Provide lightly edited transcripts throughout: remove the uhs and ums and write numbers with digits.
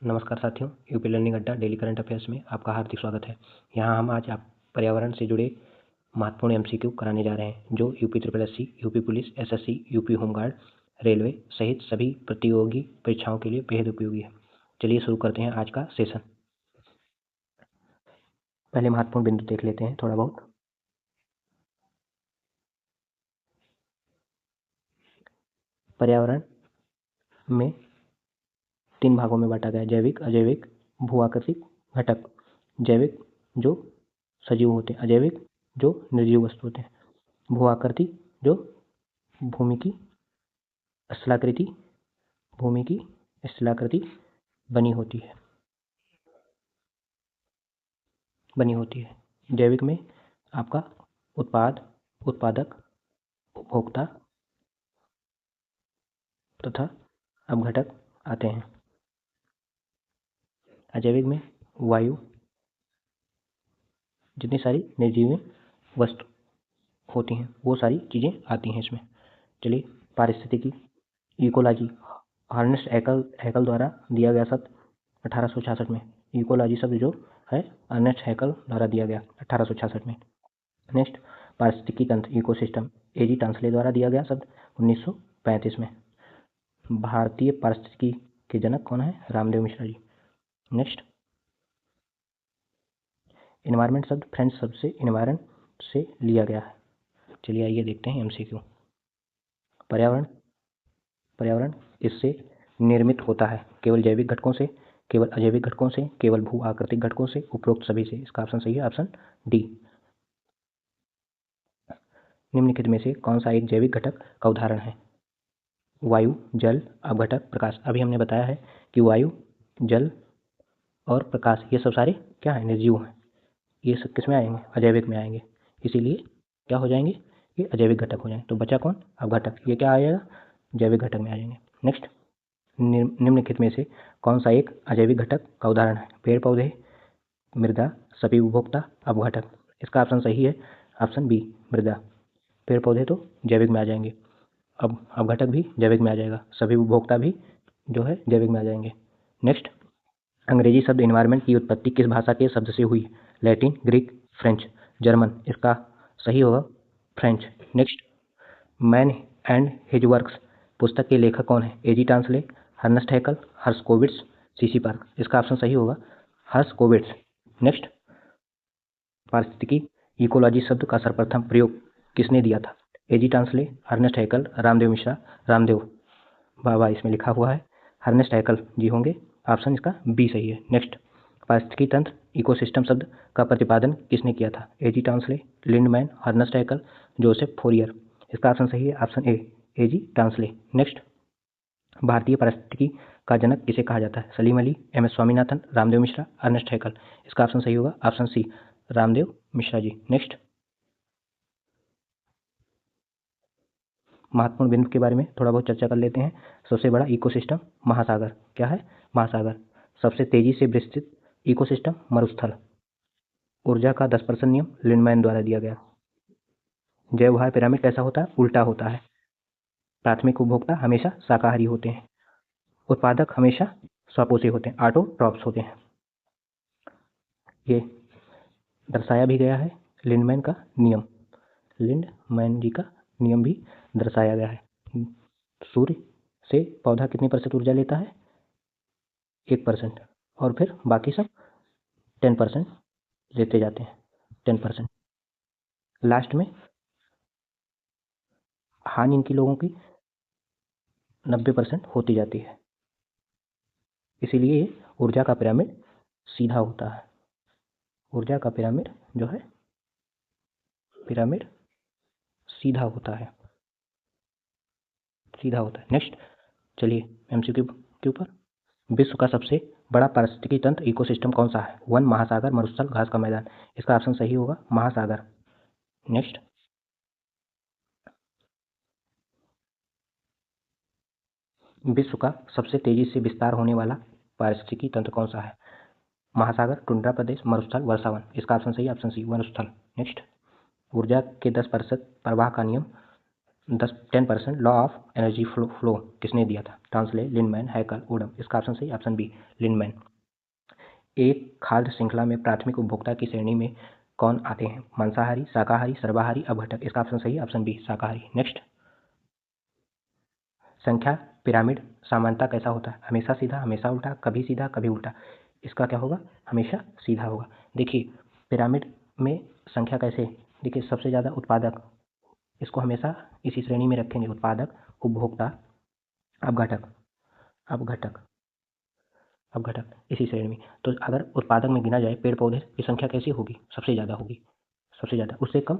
नमस्कार साथियों, UP learning अड्डा डेली करंट अफेयर्स में आपका हार्दिक स्वागत है। यहाँ हम आज आप पर्यावरण से जुड़े महत्वपूर्ण एमसीक्यू कराने जा रहे हैं, जो UP SSC, UP police, SSC, UP home guard, railway सहित सभी प्रतियोगी परीक्षाओं के लिए बेहद उपयोगी है। चलिए शुरू करते हैं आज का सेशन। पहले महत्वपूर्ण बिंदु देख लेते हैं थोड़ा बहुत। पर्यावरण में 3 भागों में बांटा गया है: जैविक, अजैविक, भू आकृतिक घटक। जैविक जो सजीव होते हैं, अजैविक जो निर्जीव वस्तु होते हैं, भू आकृति जो भूमि की स्थलाकृति बनी होती है। जैविक में आपका उत्पाद, उत्पादक, उपभोक्ता तथा अपघटक आते हैं। अजैविक में वायु, जितनी सारी निर्जीव वस्तु होती हैं वो सारी चीज़ें आती हैं इसमें। चलिए, पारिस्थितिकी, इकोलॉजी, हर्नेस्ट हैकल द्वारा दिया गया शब्द 1866 में। इकोलॉजी शब्द जो है अर्नेस्ट हैकल द्वारा दिया गया 1866 में। नेक्स्ट, पारिस्थितिकी तंत्र, इकोसिस्टम, एजी टांसले द्वारा दिया गया शब्द 1935 में। भारतीय पारिस्थितिकी के जनक कौन है? रामदेव मिश्रा जी। नेक्स्ट, एनवायरमेंट शब्द फ्रेंच शब्द से एनवायरन से लिया गया है। चलिए आइए देखते हैं एमसीक्यू। पर्यावरण इससे निर्मित होता है केवल जैविक घटकों से, केवल अजैविक घटकों से, केवल भू आकृतिक घटकों से, उपरोक्त सभी से। इसका ऑप्शन सही है, ऑप्शन डी। निम्नलिखित में से कौन सा एक जैविक घटक का उदाहरण है? वायु, जल, अपघटक, प्रकाश। अभी हमने बताया है कि वायु, जल और प्रकाश ये सब सारे क्या है? निर्जीव हैं। ये सब किस में आएंगे? अजैविक में आएंगे। इसीलिए क्या हो जाएंगे? ये अजैविक घटक हो जाएंगे। तो बचा कौन? अपघटक। ये क्या आ जाएगा? जैविक घटक में आ जाएंगे। नेक्स्ट, निम्नलिखित में से कौन सा एक अजैविक घटक का उदाहरण है? पेड़ पौधे, मृदा, सभी उपभोक्ता, अपघटक। इसका ऑप्शन सही है, ऑप्शन बी, मृदा। पेड़ पौधे तो जैविक में आ जाएंगे, अब अपघटक भी जैविक में आ जाएगा, सभी उपभोक्ता भी जो है जैविक में आ जाएंगे। नेक्स्ट, अंग्रेजी शब्द एनवायरनमेंट की उत्पत्ति किस भाषा के शब्द से हुई? Latin, Greek, French, German. इसका सही होगा French. Next, man and his works पुस्तक के लेखक कौन है? एजी टांसले, हर्नेस्ट हैकल, हर्ष कोविट्ज, सीसी पार्क। इसका ऑप्शन सही होगा हर्ष कोविट्ज। नेक्स्ट, पारिस्थितिकी इकोलॉजी शब्द का सर्वप्रथम प्रयोग किसने दिया था? एजी टांसले, हर्नेस्ट हैकल, रामदेव मिश्रा। रामदेव बाबा इसमें लिखा हुआ है, हर्नेस्ट हैकल जी होंगे। ऑप्शन इसका बी सही है। नेक्स्ट, पारिस्थितिकी तंत्र इकोसिस्टम शब्द का प्रतिपादन किसने किया था? एजी टांसले, लिंडमैन, हर्नेस्ट हैकल, जोसेफ फोरियर। इसका ऑप्शन सही है, ऑप्शन ए, एजी टांसले। नेक्स्ट, भारतीय पारिस्थितिकी का जनक किसे कहा जाता है? सलीम अली, एम.एस. स्वामीनाथन, रामदेव मिश्रा, अर्नेस्ट हैकल। इसका ऑप्शन सही होगा, option C, Ramdev Mishra ji. Next, महत्वपूर्ण बिंदु के बारे में थोड़ा बहुत चर्चा कर लेते हैं। सबसे बड़ा इकोसिस्टम महासागर। क्या है? महासागर। सबसे तेजी से विस्तृत इकोसिस्टम मरुस्थल। ऊर्जा का 10% नियम लिंडमैन द्वारा दिया गया। जैव भार पिरामिड कैसा होता है? उल्टा होता है। प्राथमिक उपभोक्ता हमेशा शाकाहारी होते हैं, उत्पादक हमेशा स्वापोषी होते हैं, ऑटोट्रॉफ्स होते हैं। ये दर्शाया भी गया है लिंडमैन का नियम, लिंडमैन जी का नियम भी दर्शाया गया है। सूर्य से पौधा कितनी % ऊर्जा लेता है? 1%, और फिर बाकी सब 10% लेते जाते हैं, 10%। लास्ट में हानि इनकी लोगों की 90% होती जाती है। इसीलिए ऊर्जा का पिरामिड सीधा होता है। ऊर्जा का पिरामिड जो है पिरामिड सीधा होता है, सीधा होता है। नेक्स्ट, चलिए एमसीक्यू के ऊपर। विश्व का सबसे बड़ा पारिस्थितिकी तंत्र इकोसिस्टम कौन सा है? वन, महासागर, मरुस्थल, घास का मैदान। इसका ऑप्शन सही होगा महासागर। नेक्स्ट, विश्व का सबसे तेजी से विस्तार होने वाला पारिस्थितिकी तंत्र कौन सा है? महासागर, टुंड्रा प्रदेश, मरुस्थल, वर्षावन। इसका ऑप्शन सही है, ऑप्शन सी, मरुस्थल। नेक्स्ट, ऊर्जा के 10% प्रवाह का नियम 10% लॉ ऑफ एनर्जी फ्लो किसने दिया था? Tansley, Lindeman, Haeckel, Odum. इसका ऑप्शन सही, ऑप्शन बी लिंडमैन। एक खाद्य श्रृंखला में प्राथमिक उपभोक्ता की श्रेणी में कौन आते हैं? मांसाहारी, शाकाहारी, सर्वाहारी, अपघटक। इसका ऑप्शन सही, ऑप्शन बी शाकाहारी। नेक्स्ट, संख्या पिरामिड सामान्यतः कैसा होता है? हमेशा सीधा, हमेशा उल्टा, कभी सीधा, कभी उल्टा। इसका क्या होगा? हमेशा सीधा होगा। देखिए पिरामिड में संख्या कैसे, देखिए सबसे ज़्यादा उत्पादक, इसको हमेशा इसी श्रेणी में रखेंगे, उत्पादक, उपभोक्ता, अपघटक, अपघटक, अपघटक, इसी श्रेणी में। तो अगर उत्पादक में गिना जाए पेड़ पौधे की संख्या कैसी होगी? सबसे ज़्यादा होगी, सबसे ज़्यादा, उससे कम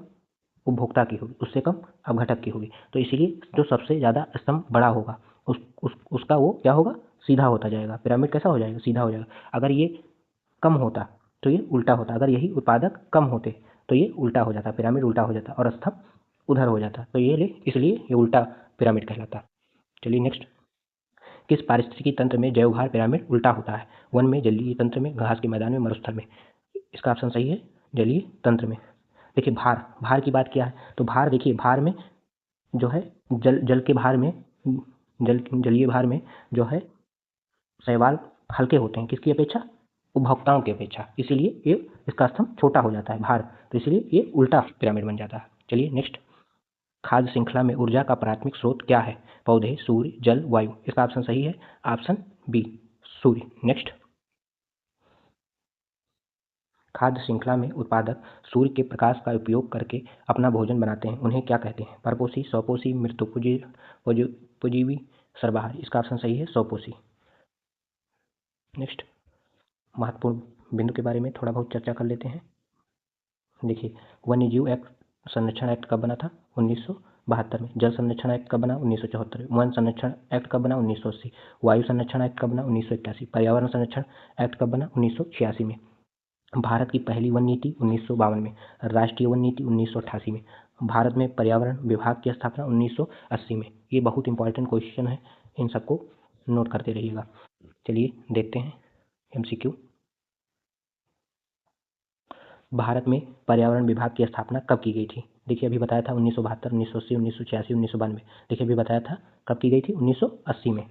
उपभोक्ता की होगी, उससे कम अपघटक की होगी। तो इसीलिए जो सबसे ज़्यादा स्तंभ बड़ा होगा उसका वो क्या होगा? सीधा होता जाएगा। पिरामिड कैसा हो जाएगा? सीधा हो जाएगा। अगर ये कम होता तो ये उल्टा होता, अगर यही उत्पादक कम होते तो ये उल्टा हो जाता, पिरामिड उल्टा हो जाता और स्तंभ उधर हो जाता। तो ये इसलिए ये उल्टा पिरामिड कहलाता। चलिए नेक्स्ट, किस पारिस्थितिकी तंत्र में जैवभार पिरामिड उल्टा होता है? वन में, जलीय तंत्र में, घास के मैदान में, मरुस्थल में। इसका ऑप्शन सही है जलीय तंत्र में। देखिए भार, भार की बात किया है तो भार, देखिए भार में जो है जल के भार में, जलीय भार में जो है शैवाल हल्के होते हैं, किसकी अपेक्षा? उपभोक्ताओं की अपेक्षा। इसीलिए ये इसका स्तंभ छोटा हो जाता है भार, तो इसलिए ये उल्टा पिरामिड बन जाता है। चलिए नेक्स्ट, खाद्य श्रृंखला में ऊर्जा का प्राथमिक स्रोत क्या है? पौधे, सूर्य, जल, वायु। इसका ऑप्शन सही है, ऑप्शन बी सूर्य। नेक्स्ट, खाद्य श्रृंखला में उत्पादक सूर्य के प्रकाश का उपयोग करके अपना भोजन बनाते हैं, उन्हें क्या कहते हैं? परपोषी, स्वपोषी, मृतोपजीवी, सर्वाहारी। इसका ऑप्शन सही है स्वपोषी। नेक्स्ट, महत्वपूर्ण बिंदु के बारे में थोड़ा बहुत चर्चा कर लेते हैं। देखिए वन्यजीव एक्ट, संरक्षण एक्ट कब बना था? 1972 में। जल संरक्षण एक्ट कब बना? 1974 में। वन संरक्षण एक्ट कब बना? 1980। वायु संरक्षण एक्ट कब बना? 1981। पर्यावरण संरक्षण एक्ट कब बना? 1986 में। भारत की पहली वन नीति 1952 में। राष्ट्रीय वन नीति 1988 में। भारत में पर्यावरण विभाग की स्थापना 1980 में। ये बहुत इंपॉर्टेंट क्वेश्चन है, इन सबको नोट करते रहिएगा। चलिए देखते हैं एमसीक्यू। भारत में पर्यावरण विभाग की स्थापना कब की गई थी? देखिए अभी बताया था 1972, 1980, 1986, 1992। देखिए अभी बताया था कब की गई थी? 1980 में।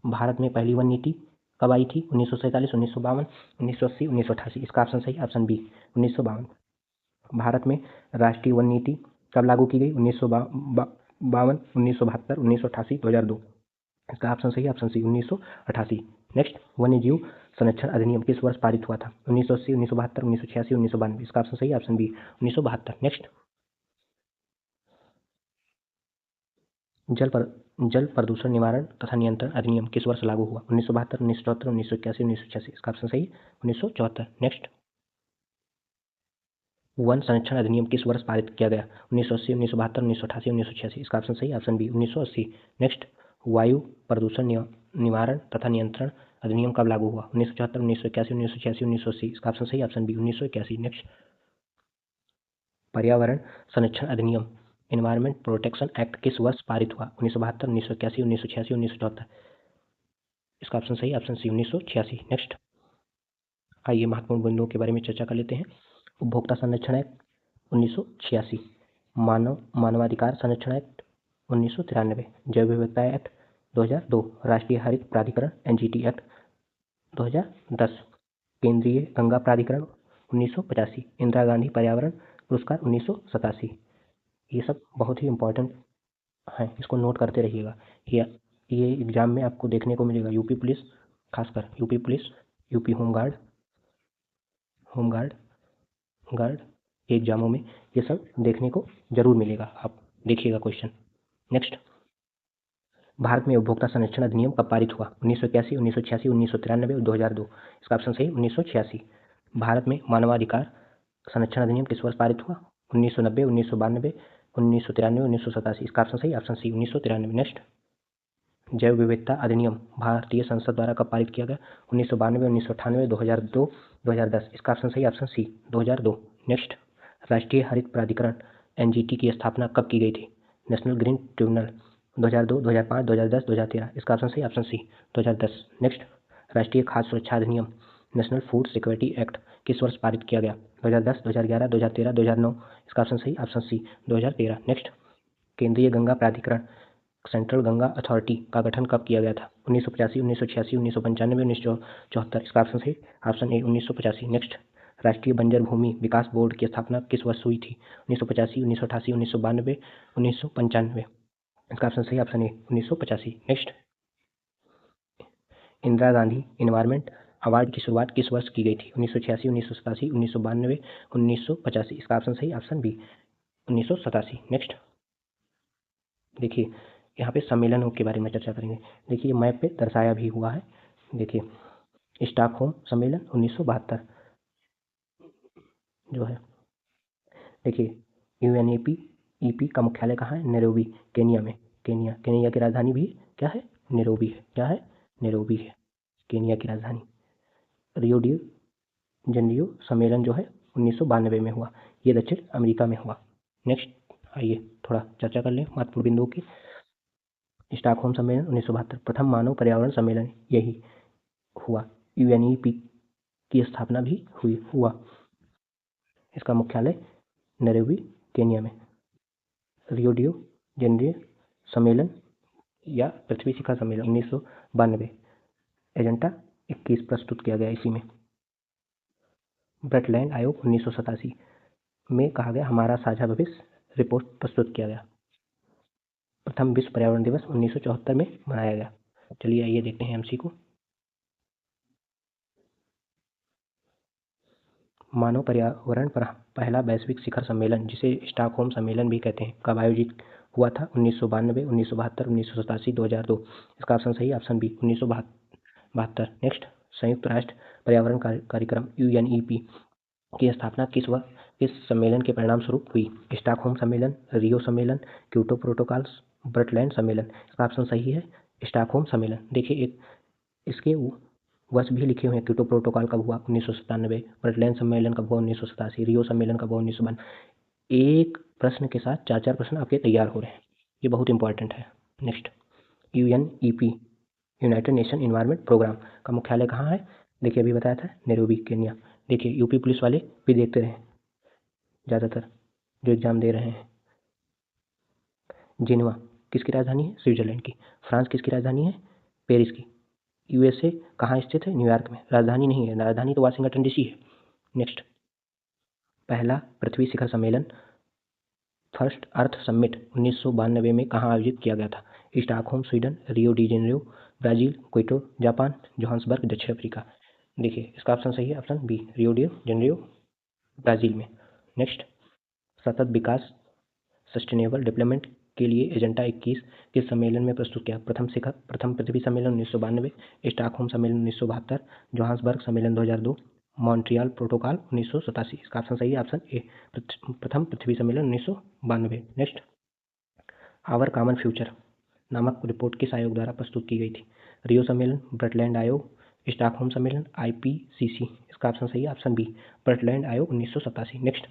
भारत में पहली वन नीति कब आई थी? 1947, 1952, 1980, 1988। इसका ऑप्शन सही, ऑप्शन बी 1952। भारत में राष्ट्रीय वन नीति कब लागू की गई? 1952, 1972, 1988, 2002। इसका ऑप्शन सही, ऑप्शन सी 1988। नेक्स्ट, वन्य जीव संरक्षण अधिनियम किस वर्ष पारित हुआ था? 1980, 1972, 1986, 1992। इसका ऑप्शन सही, ऑप्शन बी 1972। नेक्स्ट, जल प्रदूषण निवारण तथा नियंत्रण अधिनियम किस वर्ष लागू हुआ? 1972, 1974, 1981, 1986। इसका ऑप्शन सही 1974। नेक्स्ट, वन संरक्षण अधिनियम किस वर्ष पारित किया गया? 1980, 1972, 1988, 1986। इसका ऑप्शन सही, ऑप्शन बी 1980। नेक्स्ट, वायु प्रदूषण निवारण तथा नियंत्रण अधिनियम कब लागू हुआ? 1974, 1981, 1986, 1980। इसका ऑप्शन सही, ऑप्शन बी 1981। नेक्स्ट, पर्यावरण संरक्षण अधिनियम एनवायरमेंट प्रोटेक्शन एक्ट किस वर्ष पारित हुआ? 1972, 1981, 1986, 1974। इसका ऑप्शन सही, ऑप्शन सी 1986। नेक्स्ट, आइए महत्वपूर्ण बिंदुओं के बारे में चर्चा कर लेते हैं। उपभोक्ता संरक्षण एक्ट 1986, मानवाधिकार संरक्षण एक्ट 1993, जैव विविधता एक्ट 2002, राष्ट्रीय हरित प्राधिकरण एनजीटी एक्ट 2010, केंद्रीय गंगा प्राधिकरण 1985, इंदिरा गांधी पर्यावरण पुरस्कार 1987। ये सब बहुत ही इम्पोर्टेंट हैं, इसको नोट करते रहिएगा। ये एग्जाम में आपको देखने को मिलेगा। यूपी पुलिस, खासकर यूपी पुलिस, यूपी होमगार्ड एग्जामों में ये सब देखने को जरूर मिलेगा। आप देखिएगा क्वेश्चन। नेक्स्ट, भारत में उपभोक्ता संरक्षण अधिनियम कब पारित हुआ? 1981, 1986, 1993 और 2002। इसका ऑप्शन सही 1986। भारत में मानवाधिकार संरक्षण अधिनियम किस वर्ष पारित हुआ? 1990, 1992, 1993, 1987। इसका ऑप्शन सही, ऑप्शन सी 1993। नेक्स्ट, जैव विविधता अधिनियम भारतीय संसद द्वारा कब पारित किया गया? 1992, 1998, 2002, 2010। इसका ऑप्शन सही, ऑप्शन सी 2002। नेक्स्ट, राष्ट्रीय हरित प्राधिकरण एनजीटी की स्थापना कब की गई थी? National green tribunal 2002, 2005, 2010, 2013। इसका ऑप्शन सही, ऑप्शन सी 2010। नेक्स्ट, राष्ट्रीय खाद्य सुरक्षा अधिनियम नेशनल फूड सिक्योरिटी एक्ट किस वर्ष पारित किया गया? 2010, 2011, 2013, 2009। इसका ऑप्शन सही, ऑप्शन सी 2013। नेक्स्ट, केंद्रीय गंगा प्राधिकरण सेंट्रल गंगा अथॉरिटी का गठन कब किया गया था? 1985, 1986, 1995, 1974। इसका ऑप्शन सही ऑप्शन ए 1985। नेक्स्ट, राष्ट्रीय बंजर भूमि विकास बोर्ड की स्थापना किस वर्ष हुई थी? 1985, 1988, 1992, 1995। इसका ऑप्शन सही option A 1985। Next, Indira Gandhi environment award की शुरुआत किस वर्ष की गई थी? 1986, 1987, 1992, 1985। इसका ऑप्शन सही ऑप्शन बी 1987। नेक्स्ट, देखिए यहाँ पे सम्मेलनों के बारे में चर्चा करेंगे। देखिए मैप पे दर्शाया भी हुआ है। देखिए स्टॉकहोम सम्मेलन 1972 जो है। देखिए यूएनईपी का मुख्यालय कहाँ है? नैरोबी, केनिया में। केनिया की राजधानी भी क्या है? नैरोबी है। क्या है? नैरोबी है केनिया की राजधानी। रियो डी जेनेरियो सम्मेलन जो है 1992 में हुआ। ये दक्षिण अमेरिका में हुआ। नेक्स्ट, आइए थोड़ा चर्चा कर लें महत्वपूर्ण बिंदुओं की। स्टॉकहोम सम्मेलन 1972 प्रथम मानव पर्यावरण सम्मेलन यही हुआ। यूएनईपी की स्थापना भी हुआ। इसका मुख्यालय नैरोबी, केनिया में। रियो डी जेनेरियो सम्मेलन या पृथ्वी शिखर सम्मेलन 1992। एजेंडा 21 प्रस्तुत किया गया इसी में। ब्रटलैंड आयोग 1987 में कहा गया हमारा साझा भविष्य रिपोर्ट प्रस्तुत किया गया। प्रथम विश्व पर्यावरण दिवस 1974 में मनाया गया। चलिए आइए देखते हैं एमसी को। मानव पर्यावरण पर पहला वैश्विक शिखर सम्मेलन, जिसे स्टॉकहोम सम्मेलन भी कहते हैं, कब आयोजित हुआ था? 1992, 1972, 1987, 2002। इसका ऑप्शन सही ऑप्शन बी 1972। नेक्स्ट, संयुक्त राष्ट्र पर्यावरण कार्यक्रम यूएनईपी की स्थापना किस सम्मेलन के परिणाम स्वरूप हुई? स्टॉकहोम सम्मेलन, रियो सम्मेलन, क्योटो प्रोटोकॉल्स, ब्रटलैंड सम्मेलन। इसका ऑप्शन सही है स्टॉकहोम सम्मेलन। देखिए एक इसके वर्ष भी लिखे हुए हैं। क्योटो प्रोटोकॉल कब हुआ? 1997। ब्रटलैंड सम्मेलन कब हुआ? 1987। रियो सम्मेलन कब हुआ? 1992। एक प्रश्न के साथ चार चार प्रश्न आपके तैयार हो रहे हैं, ये बहुत इंपॉर्टेंट है। Next, UNEP United Nation environment programme का मुख्यालय कहाँ है? देखिए अभी बताया था नैरोबी, केनिया। देखिए यूपी पुलिस वाले भी देखते रहे ज़्यादातर जो एग्जाम दे रहे हैं। जिनेवा किसकी राजधानी है? स्विट्जरलैंड की। फ्रांस किसकी राजधानी है? पेरिस की। यूएसए कहाँ स्थित है? न्यूयॉर्क में। राजधानी नहीं है, राजधानी तो वाशिंगटन डीसी है। नेक्स्ट, पहला पृथ्वी शिखर सम्मेलन फर्स्ट अर्थ समिट 1992 में कहाँ आयोजित किया गया था? Stockholm Sweden, Rio de Janeiro Brazil, Kyoto Japan, Johannesburg दक्षिण अफ्रीका। देखिए इसका ऑप्शन सही है option B Rio de Janeiro Brazil में। नेक्स्ट, सतत विकास सस्टेनेबल डेवलपमेंट के लिए एजेंडा 21 किस सम्मेलन में प्रस्तुत किया? प्रथम पृथ्वी सम्मेलन 1992, स्टॉकहोम सम्मेलन 1972, जोहान्सबर्ग सम्मेलन 2002, मॉन्ट्रियल प्रोटोकॉल 1987। इसका ऑप्शन सही है ऑप्शन ए प्रथम पृथ्वी सम्मेलन 1992। नेक्स्ट, आवर कॉमन फ्यूचर नामक रिपोर्ट किस आयोग द्वारा प्रस्तुत की गई थी? रियो सम्मेलन, ब्रटलैंड आयोग, स्टॉकहोम सम्मेलन, आईपीसीसी। इसका ऑप्शन सही है ऑप्शन बी ब्रटलैंड आयोग 1987। नेक्स्ट,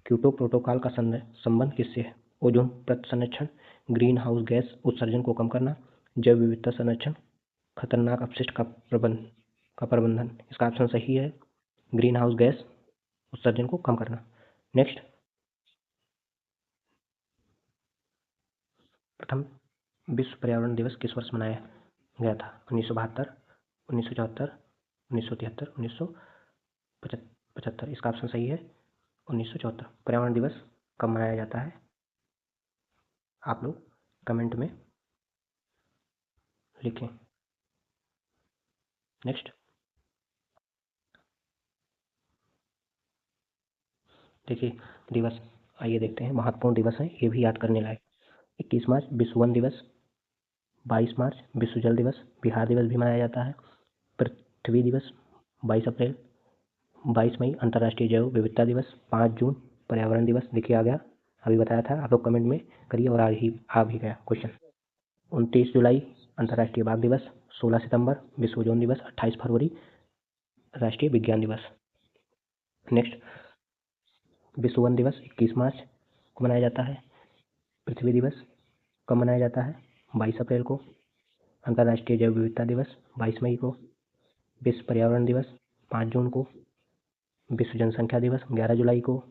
क्योटो प्रोटोकॉल का संबंध किससे है? ओजोन परत संरक्षण, ग्रीन हाउस गैस उत्सर्जन को कम करना, जैव विविधता संरक्षण, खतरनाक अपशिष्ट का प्रबंधन। इसका ऑप्शन सही है ग्रीन हाउस गैस उत्सर्जन को कम करना। नेक्स्ट, प्रथम विश्व पर्यावरण दिवस किस वर्ष मनाया गया था? 1972, 1974, 1973, 1975। इसका ऑप्शन सही है 1974। पर्यावरण दिवस कब मनाया जाता है? आप लोग कमेंट में लिखें। नेक्स्ट, देखिए दिवस आइए देखते हैं, महत्वपूर्ण दिवस हैं, ये भी याद करने लायक। 21 मार्च विश्व वन दिवस, 22 मार्च विश्व जल दिवस, बिहार दिवस भी मनाया जाता है, पृथ्वी दिवस 22 अप्रैल, 22 मई अंतर्राष्ट्रीय जैव विविधता दिवस, 5 जून पर्यावरण दिवस। देखिए आ गया, अभी बताया था, आप लोग कमेंट में करिए और आ भी गया क्वेश्चन। 29 जुलाई अंतर्राष्ट्रीय बाघ दिवस, 16 सितंबर विश्व ओजोन दिवस, 28 फरवरी राष्ट्रीय विज्ञान दिवस। नेक्स्ट, विश्व वन दिवस 21 मार्च को मनाया जाता है। पृथ्वी दिवस कब मनाया जाता है? 22 अप्रैल को। अंतर्राष्ट्रीय जैव विविधता दिवस 22 मई को। विश्व पर्यावरण दिवस 5 जून को। विश्व जनसंख्या दिवस 11 जुलाई को।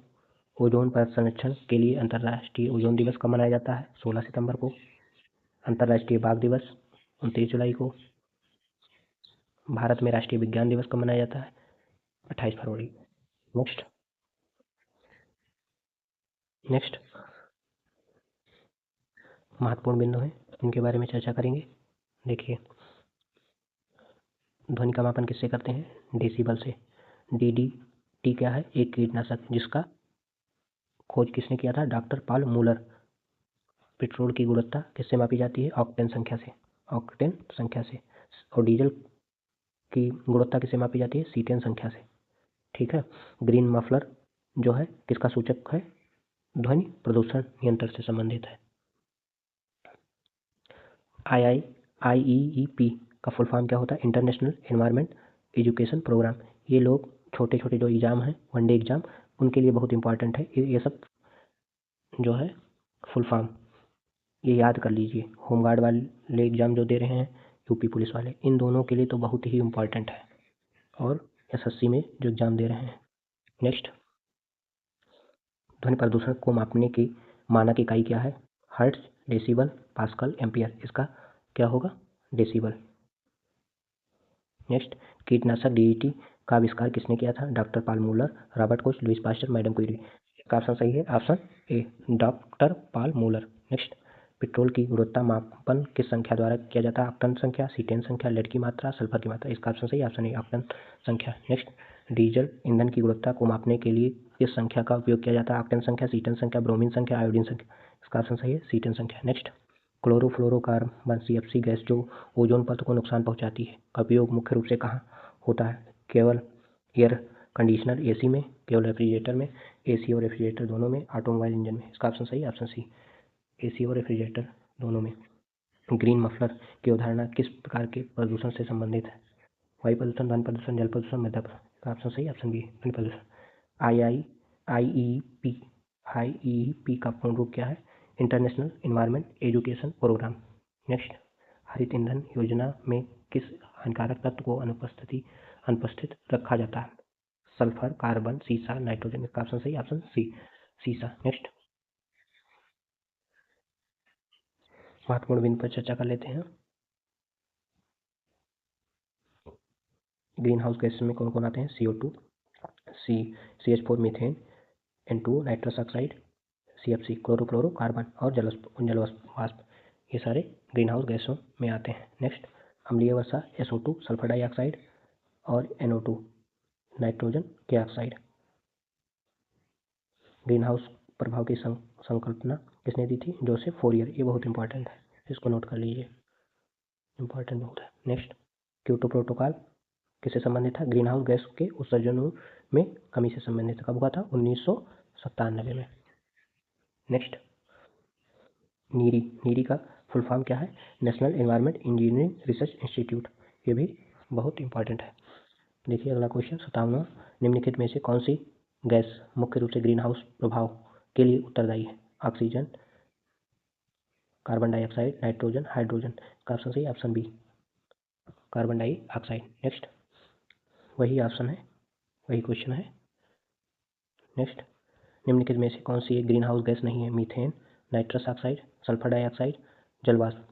ओजोन परत संरक्षण के लिए अंतर्राष्ट्रीय ओजोन दिवस कब मनाया जाता है? 16 सितंबर को। अंतर्राष्ट्रीय बाघ दिवस 29 जुलाई को। भारत में राष्ट्रीय विज्ञान दिवस कब मनाया जाता है? 28 फरवरी। नेक्स्ट महत्वपूर्ण बिंदु हैं, इनके बारे में चर्चा करेंगे। देखिए, ध्वनि का मापन किससे करते हैं? डेसिबल से। डीडीटी क्या है? एक कीटनाशक जिसका खोज किसने किया था? Doctor Paul Müller. पेट्रोल की गुणवत्ता किससे मापी जाती है? ऑक्टेन संख्या से। ऑक्टेन संख्या से। और डीजल की गुणवत्ता किससे मापी जाती है? सीटेन संख्या से। ठीक है। ग्रीन मफलर जो है किसका सूचक है? ध्वनि प्रदूषण नियंत्रण से संबंधित है। IEEP का फुल फॉर्म क्या होता है? International environment education programme. ये लोग छोटे छोटे जो एग्जाम हैं, वनडे एग्जाम, उनके लिए बहुत इंपॉर्टेंट है। ये सब जो है फुल फॉर्म ये याद कर लीजिए। होमगार्ड वाले एग्जाम जो दे रहे हैं, यूपी पुलिस वाले, इन दोनों के लिए तो बहुत ही इम्पॉर्टेंट है। और SSC में जो एग्जाम दे रहे हैं। नेक्स्ट, ध्वनि प्रदूषण को मापने की मानक इकाई क्या है? Hertz, decibel, pascal, ampere. इसका क्या होगा? डेसिबल। नेक्स्ट, कीटनाशक DDT का आविष्कार किसने किया था? Doctor Paul Muller, Robert Koch, Louis Pasteur, madam Curie. इसका ऑप्शन सही है option A, doctor Paul Muller. नेक्स्ट, पेट्रोल की गुणवत्ता मापन किस संख्या द्वारा किया जाता है? ऑक्टेन संख्या, सीटेन संख्या, लेड की मात्रा, सल्फर की मात्रा। इसका ऑप्शन सही है ऑप्शन ए, ऑक्टेन संख्या। नेक्स्ट, डीजल ईंधन की गुणवत्ता को मापने के लिए किस संख्या का उपयोग किया जाता है? ऑक्टेन संख्या, सीटेन संख्या, ब्रोमीन संख्या, आयोडीन संख्या। इसका ऑप्शन सही है सीटेन संख्या। नेक्स्ट, क्लोरोफ्लोरोकार्बन CFC गैस जो ओजोन परत को नुकसान पहुंचाती है का उपयोग मुख्य रूप से कहाँ होता है? केवल एयर कंडीशनर AC में, केवल रेफ्रिजरेटर में, AC और रेफ्रिजरेटर दोनों में, ऑटोमोबाइल इंजन में। इसका ऑप्शन सही है ऑप्शन सी, AC और रेफ्रिजरेटर दोनों में। ग्रीन मफलर की अवधारणा किस प्रकार के प्रदूषण से संबंधित है? वायु प्रदूषण, ध्वनि प्रदूषण, जल प्रदूषण, मृदा प्रदूषण। इसका ऑप्शन सही ऑप्शन बी, ध्वनि प्रदूषण। IEEP का पूर्ण रूप क्या है? International environment education programme. Next, हरित ईंधन योजना में किस हानिकारक तत्व को अनुपस्थित रखा जाता है? सल्फर, कार्बन, सीसा, नाइट्रोजन। इसका ऑप्शन सही ऑप्शन सी, सीसा। नेक्स्ट, महत्वपूर्ण बिंदु पर चर्चा कर लेते हैं। ग्रीन हाउस गैस में कौन कौन आते हैं? CO2, CH4 methane, N2 nitrous oxide, CFC chlorofluorocarbon और जल वाष्प। ये सारे ग्रीन हाउस गैसों में आते हैं। नेक्स्ट, अम्लीय वर्षा SO2 सल्फर डाइऑक्साइड और NO2 नाइट्रोजन के ऑक्साइड। ग्रीन हाउस प्रभाव की संकल्पना किसने दी थी? Joseph Fourier. ये बहुत इंपॉर्टेंट है, इसको नोट कर लीजिए, इंपॉर्टेंट बहुत है। नेक्स्ट, क्योटो प्रोटोकॉल किससे संबंधित था? ग्रीन हाउस गैस के उत्सर्जनों में कमी से संबंधित। कब हुआ था? 1997 में। नेक्स्ट, नीरी का फुल फॉर्म क्या है? National Environment Engineering Research institute. ये भी बहुत इंपॉर्टेंट है। देखिए अगला क्वेश्चन 57वां, निम्नलिखित में से कौन सी गैस मुख्य रूप से ग्रीन हाउस प्रभाव के लिए उत्तरदायी है? Oxygen, carbon dioxide, nitrogen, hydrogen. का ऑप्शन सही option B, carbon dioxide. Next, वही ऑप्शन है, वही क्वेश्चन है। नेक्स्ट, निम्नलिखित में से कौन सी एक ग्रीन हाउस गैस नहीं है? Methane, nitrous oxide, sulphur dioxide, जल वाष्प।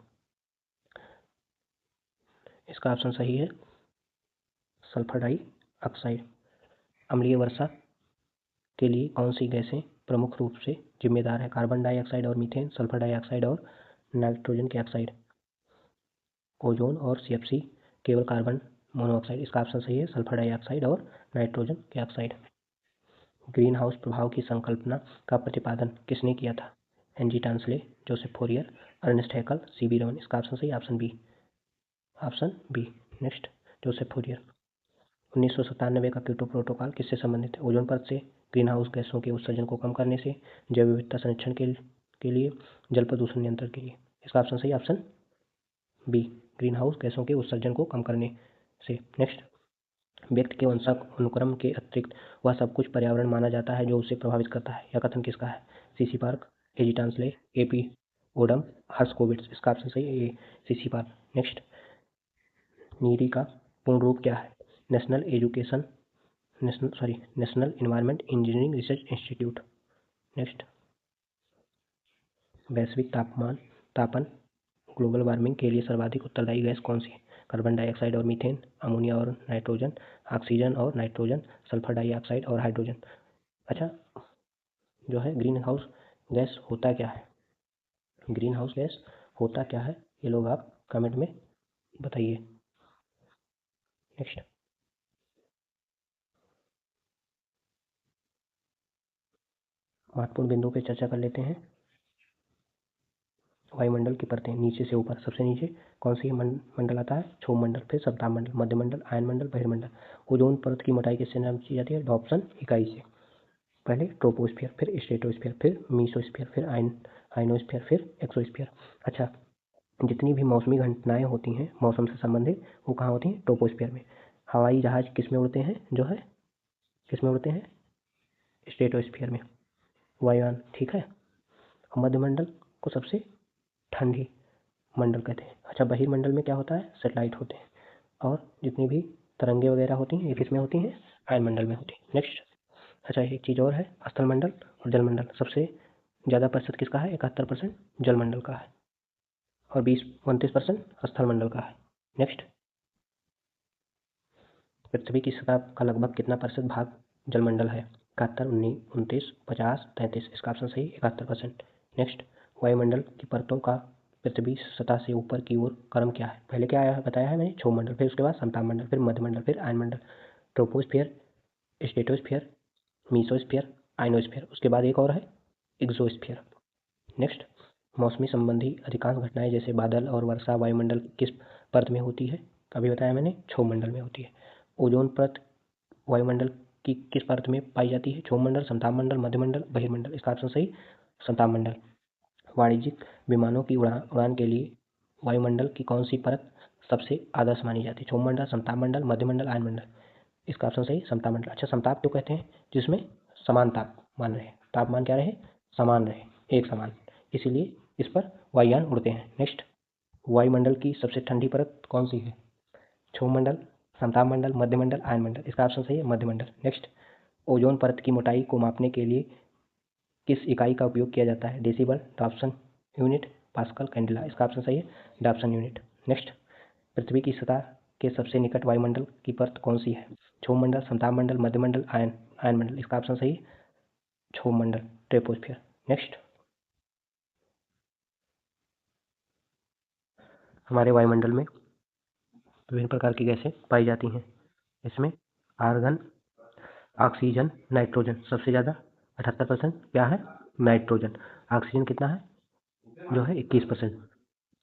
इसका ऑप्शन सही है सल्फर डाइऑक्साइड। अम्लीय वर्षा के लिए कौन सी गैसें प्रमुख रूप से जिम्मेदार है? कार्बन डाइऑक्साइड और मीथेन, सल्फर डाइऑक्साइड और नाइट्रोजन के ऑक्साइड। ओजोन और CFC केवल कार्बन मोनोऑक्साइड। इसका ऑप्शन सही है सल्फर डाइऑक्साइड और नाइट्रोजन के ऑक्साइड। ग्रीन हाउस प्रभाव की संकल्पना का प्रतिपादन किसने किया था? NG Tansley, Joseph Fourier, Ernest Haeckel, CB Raman. इसका ऑप्शन सही option B, option B. Next, Joseph Fourier. 1997 का क्योटो प्रोटोकॉल किससे संबंधित है? ओजोन परत से, ग्रीन हाउस गैसों के उत्सर्जन को कम करने से, जैव विविधता संरक्षण के लिए, जल प्रदूषण नियंत्रण के लिए। इसका ऑप्शन सही ऑप्शन बी, ग्रीन हाउस गैसों के उत्सर्जन को कम करने से। नेक्स्ट, व्यक्ति के वंशानुक्रम के अतिरिक्त वह सब कुछ पर्यावरण माना जाता है जो उसे प्रभावित करता है। यह कथन किसका है? CC Park, AG Tansley, AP Odum, Herskovits. इसका ऑप्शन सही है A, CC Park. Next, NEERI का पूर्ण रूप क्या है? National Environment Engineering Research Institute. Next, वैश्विक तापन ग्लोबल वार्मिंग के लिए सर्वाधिक उत्तरदायी गैस कौन सी है? कार्बन डाइऑक्साइड और मीथेन, अमोनिया और नाइट्रोजन, ऑक्सीजन और नाइट्रोजन, सल्फर डाइऑक्साइड और हाइड्रोजन। अच्छा, जो है ग्रीन हाउस गैस होता क्या है? ग्रीन हाउस गैस होता क्या है, ये लोग आप कमेंट में बताइए। नेक्स्ट, महत्वपूर्ण बिंदु पे चर्चा कर लेते हैं। वायुमंडल की परतें नीचे से ऊपर, सबसे नीचे कौन सी मंडल आता है? क्षोभ मंडल, फिर सप्ताह मंडल, मध्य मंडल, आयन मंडल, बहिर्मंडल। ओजोन परत की मोटाई किससे नापी जाती है? डॉप्सन इकाई से। पहले ट्रोपोस्फियर, फिर स्ट्रेटोस्फियर, फिर मीसोस्फियर, फिर आइनोस्फियर, फिर एक्सोस्फियर। अच्छा, जितनी भी मौसमी घटनाएं होती हैं मौसम से संबंधित, वो कहाँ होती हैं? ट्रोपोस्फियर में। हवाई जहाज किस में उड़ते हैं? जो है किस में उड़ते हैं? स्ट्रेटोस्फियर में। वायुयान, ठीक है। मध्यमंडल को सबसे ठंडी मंडल कहते हैं। अच्छा, बहिर्मंडल में क्या होता है? सैटेलाइट होते हैं। और जितनी भी तरंगे वगैरह होती हैं ये किसमें होती हैं? वायुमंडल में होती हैं। नेक्स्ट, अच्छा एक चीज़ और है, स्थलमंडल और जलमंडल। सबसे ज़्यादा प्रतिशत किसका है? 71% जलमंडल का है और 29% स्थलमंडल का है। नेक्स्ट, पृथ्वी की सतह का लगभग कितना प्रतिशत भाग जलमंडल है? 71, 19, 29, 50, 33। इसका ऑप्शन सही 71%। नेक्स्ट, वायुमंडल की परतों का पृथ्वी सतह से ऊपर की ओर क्रम क्या है? पहले क्या आया बताया है मैंने? क्षोभ मंडल, फिर उसके बाद समताप मंडल, फिर मध्यमंडल, फिर आयनमंडल, ट्रोपोस्फियर, स्ट्रेटोस्फियर, मीसोस्फियर, आइनोस्फियर। उसके बाद एक और है एक्सोस्फियर। नेक्स्ट, मौसमी संबंधी अधिकांश घटनाएं जैसे बादल और वर्षा वायुमंडल की किस परत में होती है? अभी बताया मैंने, क्षोभ मंडल में होती है। ओजोन परत वायुमंडल की किस परत में पाई जाती है? क्षोभ मंडल, समताप मंडल, मध्यमंडल, बहिर्मंडल। इसका ऑप्शन सही समताप मंडल। वाणिज्यिक विमानों की उड़ान के लिए वायुमंडल की कौन सी परत सबसे आदर्श मानी जाती है? क्षोभ मंडल, समताप मंडल, मध्यमंडल, आयनमंडल। इसका ऑप्शन सही समताप मंडल। अच्छा, समताप क्यों कहते हैं? जिसमें समान तापमान रहे, तापमान क्या रहे? समान रहे, एक समान, इसीलिए इस पर वायुयान उड़ते हैं। नेक्स्ट, वायुमंडल की सबसे ठंडी परत कौन सी है? क्षोभ मंडल, समताप मंडल, मध्यमंडल, आयनमंडल। इसका ऑप्शन सही है मध्यमंडल। नेक्स्ट, ओजोन परत की मोटाई को मापने के लिए किस इकाई का उपयोग किया जाता है? Decibel, Dobson unit, pascal, candela. इसका ऑप्शन सही है डॉप्सन यूनिट। नेक्स्ट, पृथ्वी की सतह के सबसे निकट वायुमंडल की परत कौन सी है? क्षोभ मंडल, समताप मंडल, मध्यमंडल, आयनमंडल। इसका ऑप्शन सही क्षोभ मंडल, ट्रोपोस्फियर। नेक्स्ट, हमारे वायुमंडल में विभिन्न प्रकार की गैसें पाई जाती हैं। इसमें आर्गन, ऑक्सीजन, नाइट्रोजन सबसे ज़्यादा 78% क्या है? नाइट्रोजन। ऑक्सीजन कितना है? जो है 21%।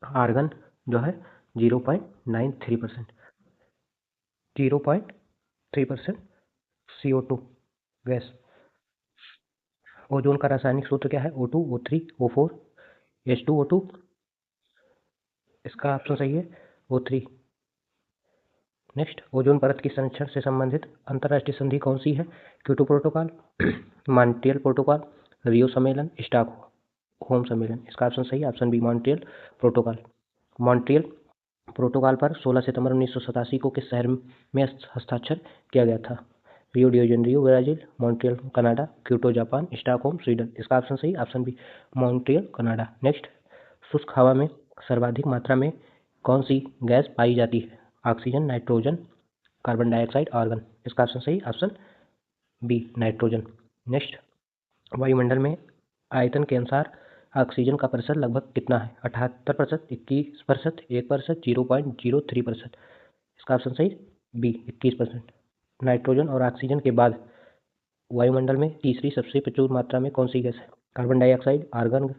आर्गन जो है 0.93%, 0.3% CO2 गैस। ओजोन का रासायनिक सूत्र क्या है? O2, O3, O4, H2O2। इसका ऑप्शन सही है O3। नेक्स्ट, ओजोन परत की संरक्षण से संबंधित अंतर्राष्ट्रीय संधि कौन सी है? Kyoto protocol, Montreal protocol, Rio सम्मेलन, स्टॉकहोम सम्मेलन। इसका ऑप्शन सही है option B Montreal protocol. Montreal protocol पर 16 सितंबर 1987 को किस शहर में हस्ताक्षर किया गया था? Rio de Janeiro Brazil, Montreal Canada, Kyoto Japan, Stockholm Sweden. इसका ऑप्शन सही option B Montreal Canada. Next, शुष्क हवा में सर्वाधिक मात्रा में कौन सी गैस पाई जाती है? Oxygen, nitrogen, carbon dioxide, argon. इसका ऑप्शन सही ऑप्शन बी नाइट्रोजन। नेक्स्ट, वायुमंडल में आयतन के अनुसार ऑक्सीजन का प्रतिशत लगभग कितना है? 78%, 21%, 1%, 0.03%। इसका ऑप्शन सही बी 21%। नाइट्रोजन और ऑक्सीजन के बाद वायुमंडल में तीसरी सबसे प्रचुर मात्रा में कौन सी गैस है? Carbon dioxide, argon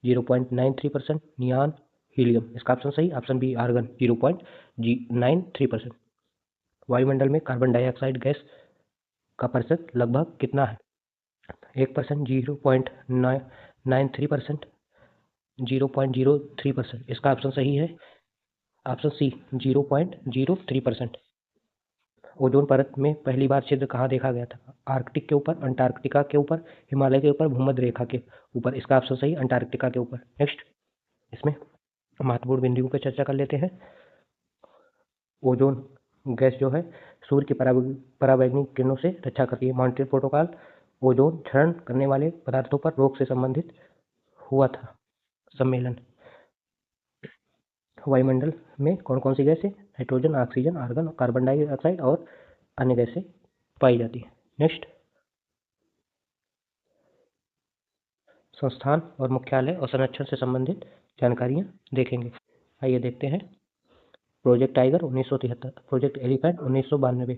0.93%, neon, helium. इसका ऑप्शन सही ऑप्शन बी आर्गन 0.93%। वायुमंडल में कार्बन डाइऑक्साइड गैस का प्रतिशत लगभग कितना है? 1%, 0.93%, 0.03%। इसका ऑप्शन सही है ऑप्शन सी 0.03%। ओजोन परत में पहली बार छिद्र कहाँ देखा गया था? आर्कटिक के ऊपर, अंटार्कटिका के ऊपर, हिमालय के ऊपर, भूमध्य रेखा के ऊपर। इसका ऑप्शन सही अंटार्कटिका के ऊपर। नेक्स्ट, इसमें महत्वपूर्ण बिंदुओं पर चर्चा कर लेते हैं। ओजोन गैस जो है सूर्य की पराबैंगनी किरणों से रक्षा करती है। मॉन्ट्रियल प्रोटोकॉल ओजोन क्षरण करने वाले पदार्थों पर रोक से संबंधित हुआ था सम्मेलन। वायुमंडल में कौन कौन सी गैसें nitrogen, oxygen, argon, carbon dioxide और अन्य गैसें पाई जाती हैं। नेक्स्ट, संस्थान और मुख्यालय और संरक्षण से संबंधित जानकारियां देखेंगे। आइए देखते हैं। Project tiger 1973, project elephant 1992,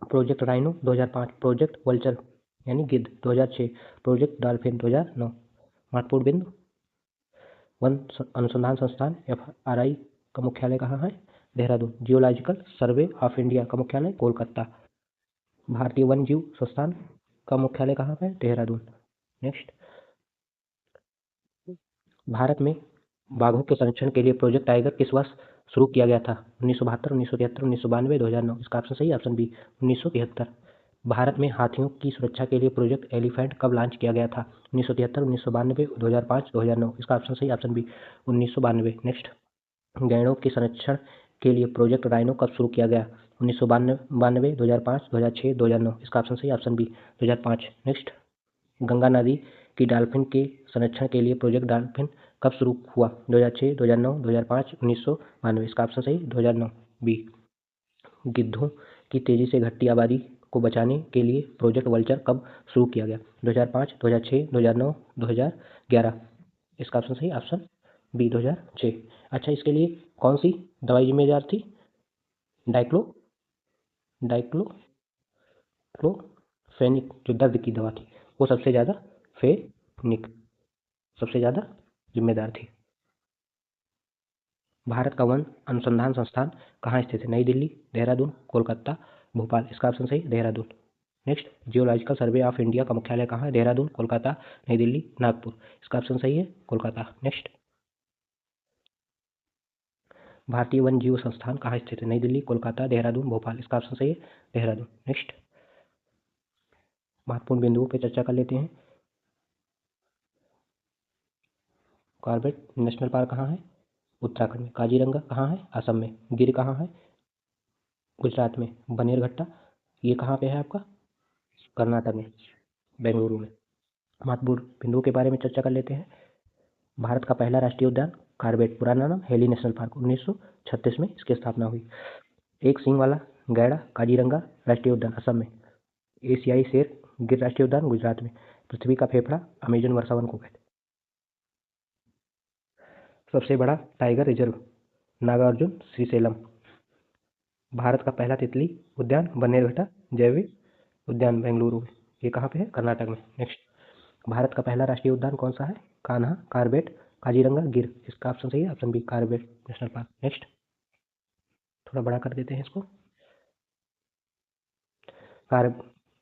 project rhino 2005, project vulture यानी गिद्ध 2006, प्रोजेक्ट डॉल्फिन 2009। महत्वपूर्ण बिंदु, वन अनुसंधान संस्थान FRI का मुख्यालय कहाँ है? Dehradun. Geological survey of India का मुख्यालय कोलकाता। भारतीय वन जीव संस्थान का मुख्यालय कहाँ है? देहरादून। नेक्स्ट, भारत में बाघों के संरक्षण के लिए प्रोजेक्ट टाइगर किस वर्ष शुरू किया गया था? 1972, 1973, 1992, 2009। इसका ऑप्शन सही, ऑप्शन बी 1973। भारत में हाथियों की सुरक्षा के लिए प्रोजेक्ट एलिफेंट कब लॉन्च किया गया था? 1973, 1992, 2005, 2009। इसका ऑप्शन सही, ऑप्शन बी 1992। नेक्स्ट, गैंडों के संरक्षण के लिए प्रोजेक्ट राइनो कब शुरू किया गया? 1992, 2005, 2006, 2009। इसका ऑप्शन सही, ऑप्शन बी 2005। नेक्स्ट, गंगा नदी की डॉल्फिन के संरक्षण के लिए प्रोजेक्ट डॉल्फिन कब शुरू हुआ? 2006, 2009, 2005, 1992। इसका ऑप्शन सही 2009 बी। गिद्धों की तेजी से घटती आबादी को बचाने के लिए प्रोजेक्ट वल्चर कब शुरू किया गया? 2005, 2006, 2009, 2011। इसका ऑप्शन सही, ऑप्शन बी 2006। अच्छा, इसके लिए कौन सी दवाई जिम्मेदार थी? डाइक्लोफेनिक जो दर्द की दवा थी वो सबसे ज़्यादा फेनिक सबसे ज़्यादा जिम्मेदार थी। भारत का वन अनुसंधान संस्थान कहाँ स्थित है? नई दिल्ली, देहरादून, कोलकाता, भोपाल। इसका ऑप्शन सही Dehradun. Next, geological survey of India का मुख्यालय कहाँ है? देहरादून, कोलकाता, नई दिल्ली, नागपुर। इसका ऑप्शन सही है कोलकाता। नेक्स्ट, भारतीय वन जीव संस्थान कहाँ स्थित है? नई दिल्ली, कोलकाता, देहरादून, भोपाल। इसका ऑप्शन सही है देहरादून। नेक्स्ट, महत्वपूर्ण बिंदुओं पर चर्चा कर लेते हैं। कॉर्बेट नेशनल पार्क कहाँ है? उत्तराखंड में। काजीरंगा कहाँ है? असम में। गिर कहाँ है? गुजरात में। बनेरघट्टा ये कहाँ पे है आपका? कर्नाटक में, बेंगलुरु में। महत्वपूर्ण बिंदुओं के बारे में चर्चा कर लेते हैं। भारत का पहला राष्ट्रीय उद्यान कॉर्बेट, पुराना नाम हेली नेशनल पार्क, 1936 में इसकी स्थापना हुई। एक सींग वाला गैंडा काजीरंगा राष्ट्रीय उद्यान असम में। एशियाई शेर गिर राष्ट्रीय उद्यान गुजरात में। पृथ्वी का फेफड़ा अमेजन वर्षावन को कहते हैं। सबसे बड़ा टाइगर रिजर्व नागार्जुन श्रीशैलम। भारत का पहला तितली उद्यान बन्नेरघट्टा जैविक उद्यान बेंगलुरु में। ये कहाँ पे है? कर्नाटक में। नेक्स्ट, भारत का पहला राष्ट्रीय उद्यान कौन सा है? कान्हा, कॉर्बेट, काजीरंगा, गिर। इसका ऑप्शन सही है, option B Corbett national park. Next, थोड़ा बड़ा कर देते हैं इसको।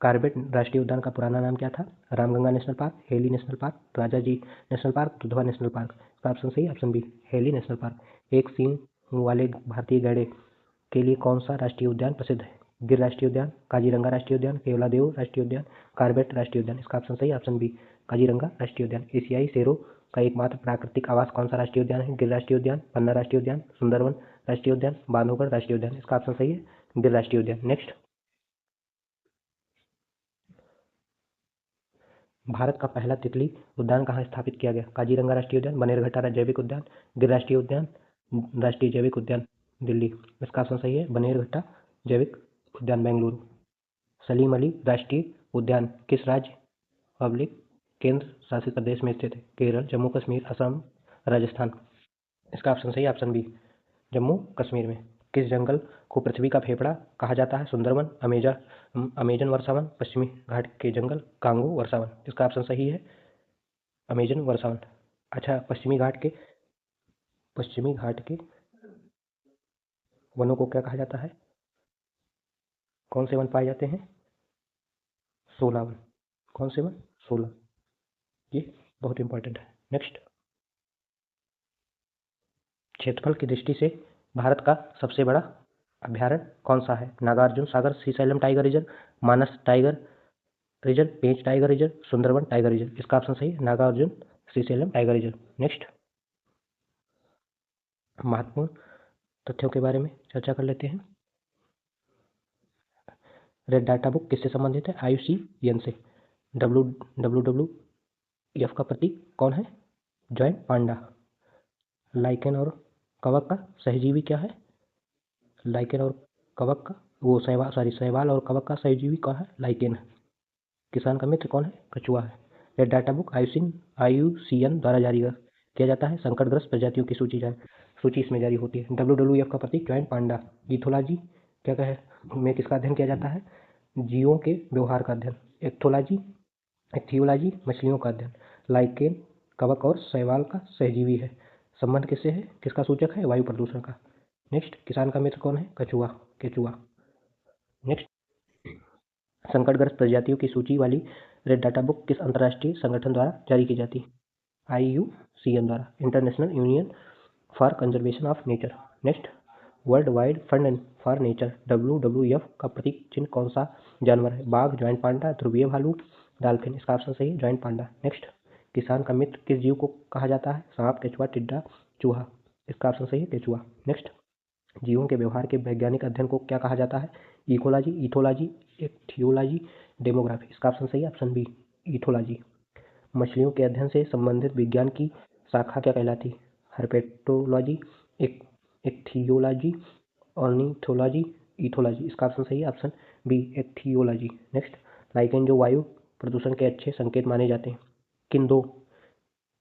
कॉर्बेट राष्ट्रीय उद्यान का पुराना नाम क्या था? Ramganga national park, Hailey national park, Rajaji national park, Dudhwa national park. इसका ऑप्शन सही, option B Hailey national park. एक सींग वाले भारतीय गैंडे के लिए कौन सा राष्ट्रीय उद्यान प्रसिद्ध है? गिर राष्ट्रीय उद्यान, काजीरंगा राष्ट्रीय उद्यान, केवलादेव राष्ट्रीय उद्यान, कॉर्बेट राष्ट्रीय उद्यान। इसका ऑप्शन सही, ऑप्शन बी काजीरंगा राष्ट्रीय उद्यान। एशियाई शेरों का एकमात्र प्राकृतिक आवास कौन सा राष्ट्रीय उद्यान है? गिर राष्ट्रीय उद्यान, पन्ना राष्ट्रीय उद्यान, सुंदरवन राष्ट्रीय उद्यान, बांधवगढ़ राष्ट्रीय उद्यान। इसका ऑप्शन सही है गिर राष्ट्रीय उद्यान। नेक्स्ट, भारत का पहला तितली उद्यान कहाँ स्थापित किया गया? काजीरंगा राष्ट्रीय उद्यान, बनेरघट्टा जैविक उद्यान, गिर राष्ट्रीय उद्यान, राष्ट्रीय जैविक उद्यान दिल्ली। इसका ऑप्शन सही है बनेरघट्टा जैविक उद्यान बेंगलुरु। सलीम अली राष्ट्रीय उद्यान किस राज्य पब्लिक केंद्र शासित प्रदेश में स्थित है? केरल, जम्मू कश्मीर, असम, राजस्थान। इसका ऑप्शन सही है, ऑप्शन बी जम्मू कश्मीर में। किस जंगल को पृथ्वी का फेफड़ा कहा जाता है? सुंदरवन, अमेजन वर्षावन, पश्चिमी घाट के जंगल, कांगो वर्षावन। इसका ऑप्शन सही है अमेजन वर्षावन। अच्छा, पश्चिमी घाट के वनों को क्या कहा जाता है? कौन से वन पाए जाते हैं? 16 वन। कौन से वन? 16। ये बहुत इंपॉर्टेंट है। नेक्स्ट, क्षेत्रफल की दृष्टि से भारत का सबसे बड़ा अभ्यारण्य कौन सा है? Nagarjuna Sagar Srisailam tiger reserve, Manas tiger reserve, Pench tiger reserve, Sundarban tiger reserve. इसका ऑप्शन सही है Nagarjuna Srisailam tiger reserve. Next, महत्वपूर्ण तथ्यों के बारे में चर्चा कर लेते हैं। रेड डाटा बुक किससे संबंधित है? IUCN से। WWF का प्रतीक कौन है? जॉइंट पांडा। लाइकेन और कवक का सहजीवी क्या है? लाइकेन और कवक का शैवाल और कवक का सहजीवी कौन है? लाइकेन। किसान का मित्र कौन है? कछुआ है। रेड डाटा बुक IUCN द्वारा जारी किया जाता है। संकटग्रस्त प्रजातियों की सूची इसमें जारी होती है। WWF का प्रतीक जॉइंट पांडा। इथोलॉजी क्या कहे में किसका अध्ययन किया जाता है? जीवों के व्यवहार का अध्ययन। इक्थियोलॉजी मछलियों का अध्ययन। लाइकेन कवक और शैवाल का सहजीवी है। संबंध किससे है? किसका सूचक है? वायु प्रदूषण का। नेक्स्ट, किसान का मित्र कौन है? केचुआ। नेक्स्ट, संकटग्रस्त प्रजातियों की सूची वाली रेड डाटा बुक किस अंतर्राष्ट्रीय संगठन द्वारा जारी की जाती है? IUCN द्वारा, international union for conservation of nature. Next, world wide fund for nature WWF का प्रतीक चिन्ह कौन सा जानवर है? बाघ, जॉइंट पांडा, ध्रुवीय भालू, डॉल्फिन। इसका ऑप्शन सही है, जॉइंट पांडा। नेक्स्ट, किसान का मित्र किस जीव को कहा जाता है? सांप, केचुआ, टिड्डा, चूहा। इसका ऑप्शन सही है, केचुआ। नेक्स्ट, जीवों के व्यवहार के वैज्ञानिक अध्ययन को क्या कहा जाता है? Ecology, ethology, ichthyology, demography. इसका ऑप्शन सही है, ऑप्शन बी, इथोलॉजी। मछलियों के अध्ययन से संबंधित विज्ञान की शाखा क्या कहलाती है? Herpetology, ichthyology, ornithology, ethology. इसका ऑप्शन सही है, option B, ichthyology. Next, lichen जो वायु प्रदूषण के अच्छे संकेत माने जाते हैं, किन दो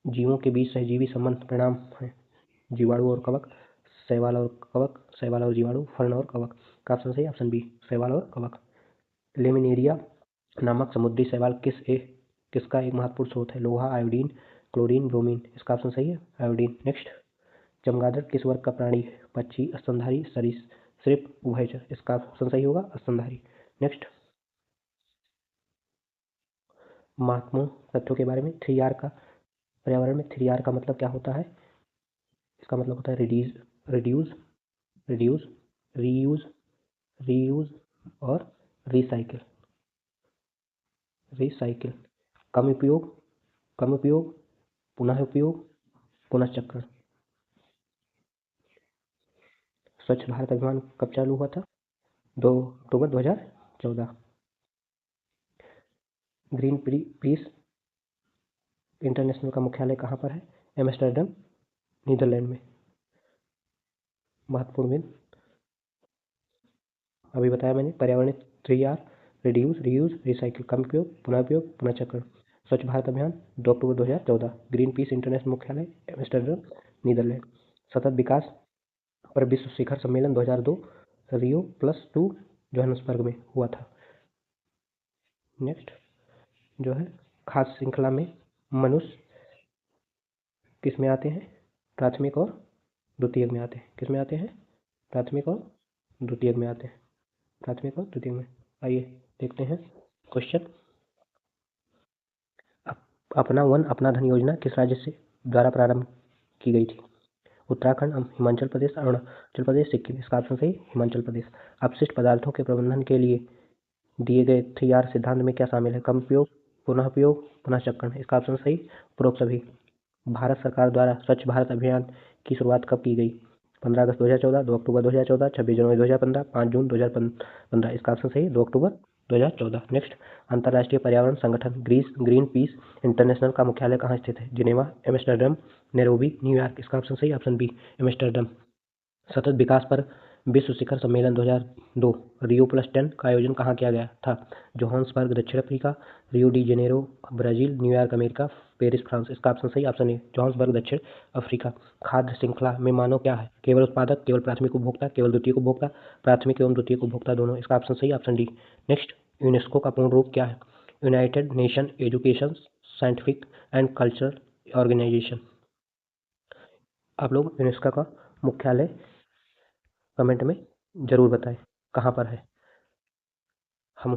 जीवों के बीच सहजीवी संबंध परिणाम है? जीवाणु और कवक, शैवाल और कवक, शैवाल और जीवाणु, फर्न और कवक। का ऑप्शन सही, ऑप्शन बी, शैवाल और कवक। लेमिनेरिया नामक समुद्री शैवाल किसका एक महत्वपूर्ण स्रोत है? लोहा, आयोडीन, क्लोरीन, ब्रोमीन। इसका ऑप्शन सही है, आयोडीन। नेक्स्ट, चमगादड़ किस वर्ग का प्राणी है? पक्षी, स्तनधारी, सरीसृप, उभयचर। इसका ऑप्शन सही होगा, स्तनधारी। नेक्स्ट, महत्वपूर्ण तथ्यों के बारे में 3R का, पर्यावरण में 3R का मतलब क्या होता है? इसका मतलब होता है रिड्यूस, रीयूज और रिसाइकिल। कम उपयोग, पुनः उपयोग, पुनःचक्रण। स्वच्छ भारत अभियान कब चालू हुआ था? 2 अक्टूबर 2014। ग्रीन पीस इंटरनेशनल का मुख्यालय कहाँ पर है? एम्स्टर्डम, नीदरलैंड में। महत्वपूर्ण बिंदु अभी बताया मैंने, पर्यावरण 3R, रिड्यूस, रीयूज, रिसाइकिल। कम उपयोग, पुनःचक्रण। स्वच्छ भारत अभियान 2 अक्टूबर 2014। ग्रीन पीस इंटरनेशनल मुख्यालय एम्स्टर्डम, नीदरलैंड। सतत विकास पर विश्व शिखर सम्मेलन 2002 Rio+2 जोहान्सबर्ग में हुआ था। नेक्स्ट जो है, खाद्य श्रृंखला में मनुष्य किस में आते हैं? प्राथमिक और द्वितीयक में आते हैं। किस में आते हैं? प्राथमिक और द्वितीयक में आते हैं। प्राथमिक और द्वितीयक में। आइए देखते हैं क्वेश्चन। अपना वन अपना धन योजना किस राज्य से द्वारा प्रारंभ की गई थी? उत्तराखंड, हिमाचल प्रदेश, अरुणाचल प्रदेश, सिक्किम। इसका ऑप्शन सही, हिमाचल प्रदेश। अपशिष्ट पदार्थों के प्रबंधन के लिए दिए गए 3R सिद्धांत में क्या शामिल है? कम उपयोग, पुनःचक्रण। इसका ऑप्शन सही, उपरोक्त सभी। भारत सरकार द्वारा स्वच्छ भारत अभियान की शुरुआत कब की गई? 15 अगस्त 2014, 2 अक्टूबर 2014, 26 जनवरी 2015, 5 जून 2015। इसका ऑप्शन सही, 2 अक्टूबर 2014। नेक्स्ट, अंतर्राष्ट्रीय पर्यावरण संगठन ग्रीन पीस इंटरनेशनल का मुख्यालय कहाँ स्थित है? Geneva, Amsterdam, Nairobi, New York. इसका ऑप्शन सही, ऑप्शन बी, एम्स्टर्डम। सतत विकास पर विश्व शिखर सम्मेलन 2002 Rio+10 का आयोजन कहाँ किया गया था? जोहान्सबर्ग, दक्षिण Africa, Rio de Janeiro, Brazil, New York, America, Paris, France. इसका ऑप्शन सही, ऑप्शन ए, जोहान्सबर्ग, दक्षिण अफ्रीका। खाद्य श्रृंखला में मानव क्या है? केवल उत्पादक, केवल प्राथमिक उपभोक्ता, केवल द्वितीयक उपभोक्ता, प्राथमिक एवं द्वितीयक उपभोक्ता दोनों। इसका ऑप्शन सही, ऑप्शन डी। नेक्स्ट, यूनेस्को का पूर्ण रूप क्या है? United Nation education, scientific and cultural organisation. आप लोग यूनेस्को का मुख्यालय कमेंट में जरूर बताएं कहाँ पर है। हम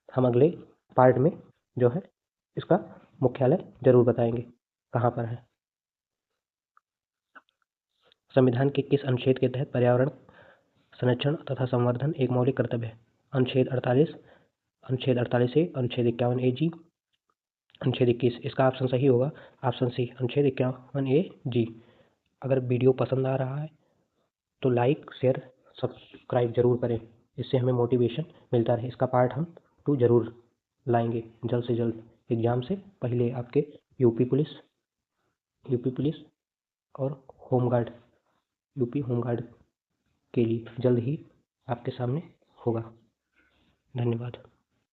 अगले पार्ट में जो है इसका मुख्यालय जरूर बताएंगे कहाँ पर है। संविधान के किस अनुच्छेद के तहत पर्यावरण संरक्षण तथा संवर्धन एक मौलिक कर्तव्य है? अनुच्छेद 48, अनुच्छेद 48A, अनुच्छेद 51AG, अनुच्छेद 21। इसका ऑप्शन सही होगा, ऑप्शन सी, अनुच्छेद 51AG। अगर वीडियो पसंद आ रहा है तो लाइक, शेयर, सब्सक्राइब जरूर करें, इससे हमें मोटिवेशन मिलता रहे। इसका पार्ट हम 2 जरूर लाएंगे जल्द से जल्द। एग्ज़ाम से पहले आपके यूपी पुलिस और होमगार्ड, यूपी होमगार्ड के लिए जल्द ही आपके सामने होगा। धन्यवाद।